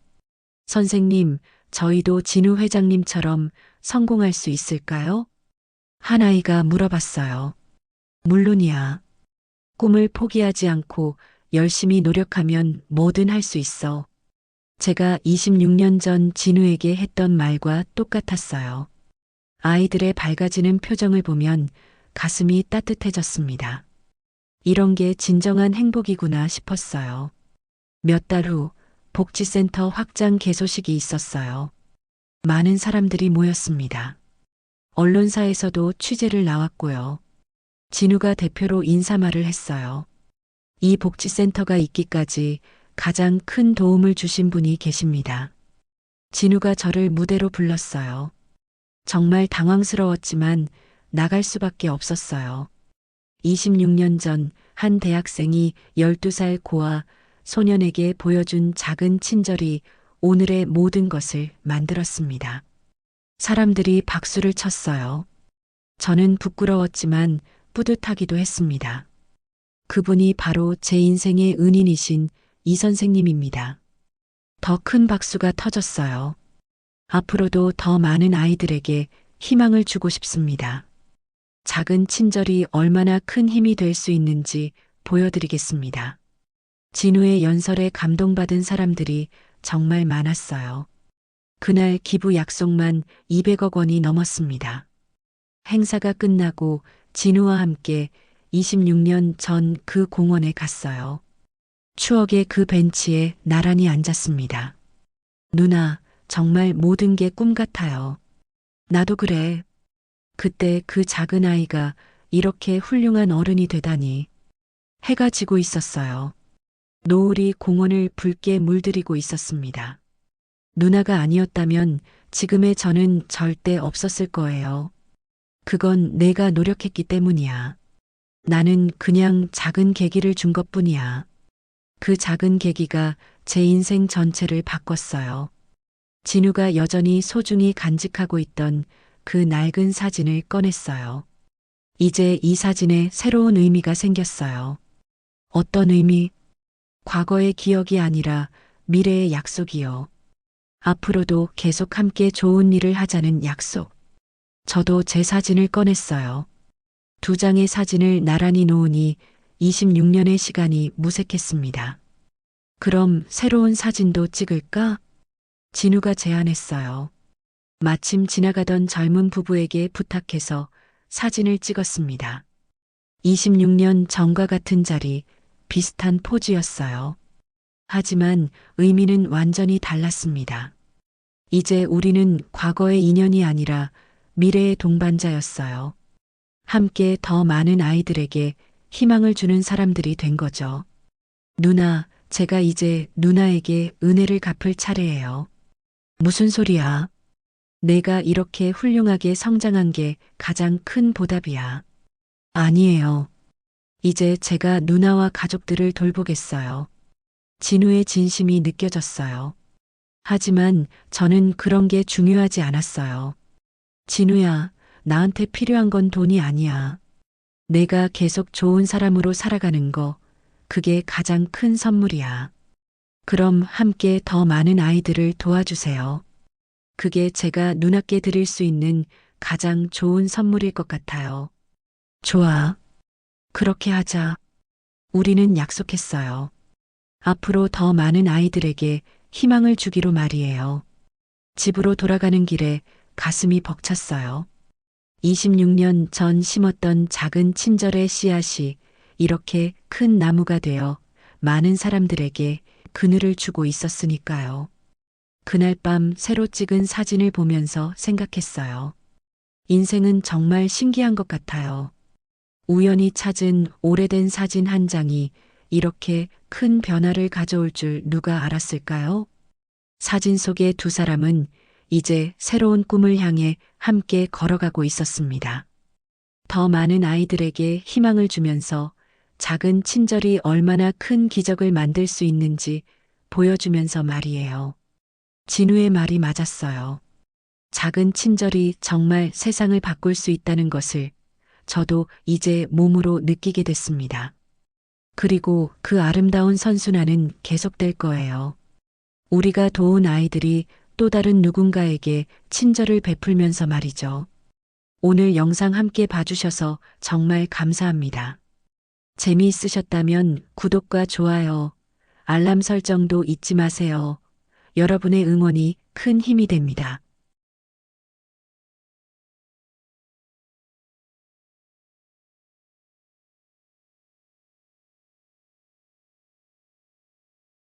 선생님, 저희도 진우 회장님처럼 성공할 수 있을까요? 한 아이가 물어봤어요. 물론이야. 꿈을 포기하지 않고 열심히 노력하면 뭐든 할 수 있어. 제가 26년 전 진우에게 했던 말과 똑같았어요. 아이들의 밝아지는 표정을 보면 가슴이 따뜻해졌습니다. 이런 게 진정한 행복이구나 싶었어요. 몇 달 후 복지센터 확장 개소식이 있었어요. 많은 사람들이 모였습니다. 언론사에서도 취재를 나왔고요. 진우가 대표로 인사말을 했어요. 이 복지센터가 있기까지 가장 큰 도움을 주신 분이 계십니다. 진우가 저를 무대로 불렀어요. 정말 당황스러웠지만 나갈 수밖에 없었어요. 26년 전 한 대학생이 12살 고아 소년에게 보여준 작은 친절이 오늘의 모든 것을 만들었습니다. 사람들이 박수를 쳤어요. 저는 부끄러웠지만 뿌듯하기도 했습니다. 그분이 바로 제 인생의 은인이신 이 선생님입니다. 더 큰 박수가 터졌어요. 앞으로도 더 많은 아이들에게 희망을 주고 싶습니다. 작은 친절이 얼마나 큰 힘이 될 수 있는지 보여드리겠습니다. 진우의 연설에 감동받은 사람들이 정말 많았어요. 그날 기부 약속만 200억 원이 넘었습니다. 행사가 끝나고 진우와 함께 26년 전 그 공원에 갔어요. 추억의 그 벤치에 나란히 앉았습니다. 누나, 정말 모든 게 꿈 같아요. 나도 그래. 그때 그 작은 아이가 이렇게 훌륭한 어른이 되다니. 해가 지고 있었어요. 노을이 공원을 붉게 물들이고 있었습니다. 누나가 아니었다면 지금의 저는 절대 없었을 거예요. 그건 내가 노력했기 때문이야. 나는 그냥 작은 계기를 준 것뿐이야. 그 작은 계기가 제 인생 전체를 바꿨어요. 진우가 여전히 소중히 간직하고 있던 그 낡은 사진을 꺼냈어요. 이제 이 사진에 새로운 의미가 생겼어요. 어떤 의미? 과거의 기억이 아니라 미래의 약속이요. 앞으로도 계속 함께 좋은 일을 하자는 약속. 저도 제 사진을 꺼냈어요. 두 장의 사진을 나란히 놓으니 26년의 시간이 무색했습니다. 그럼 새로운 사진도 찍을까? 진우가 제안했어요. 마침 지나가던 젊은 부부에게 부탁해서 사진을 찍었습니다. 26년 전과 같은 자리, 비슷한 포즈였어요. 하지만 의미는 완전히 달랐습니다. 이제 우리는 과거의 인연이 아니라 미래의 동반자였어요. 함께 더 많은 아이들에게 희망을 주는 사람들이 된 거죠. 누나, 제가 이제 누나에게 은혜를 갚을 차례예요. 무슨 소리야? 내가 이렇게 훌륭하게 성장한 게 가장 큰 보답이야. 아니에요. 이제 제가 누나와 가족들을 돌보겠어요. 진우의 진심이 느껴졌어요. 하지만 저는 그런 게 중요하지 않았어요. 진우야, 나한테 필요한 건 돈이 아니야. 내가 계속 좋은 사람으로 살아가는 거, 그게 가장 큰 선물이야. 그럼 함께 더 많은 아이들을 도와주세요. 그게 제가 누나께 드릴 수 있는 가장 좋은 선물일 것 같아요. 좋아. 그렇게 하자. 우리는 약속했어요. 앞으로 더 많은 아이들에게 희망을 주기로 말이에요. 집으로 돌아가는 길에 가슴이 벅찼어요. 26년 전 심었던 작은 친절의 씨앗이 이렇게 큰 나무가 되어 많은 사람들에게 그늘을 주고 있었으니까요. 그날 밤 새로 찍은 사진을 보면서 생각했어요. 인생은 정말 신기한 것 같아요. 우연히 찾은 오래된 사진 한 장이 이렇게 큰 변화를 가져올 줄 누가 알았을까요? 사진 속의 두 사람은 이제 새로운 꿈을 향해 함께 걸어가고 있었습니다. 더 많은 아이들에게 희망을 주면서 작은 친절이 얼마나 큰 기적을 만들 수 있는지 보여주면서 말이에요. 진우의 말이 맞았어요. 작은 친절이 정말 세상을 바꿀 수 있다는 것을 저도 이제 몸으로 느끼게 됐습니다. 그리고 그 아름다운 선순환은 계속될 거예요. 우리가 도운 아이들이 또 다른 누군가에게 친절을 베풀면서 말이죠. 오늘 영상 함께 봐주셔서 정말 감사합니다. 재미있으셨다면 구독과 좋아요, 알람 설정도 잊지 마세요. 여러분의 응원이 큰 힘이 됩니다.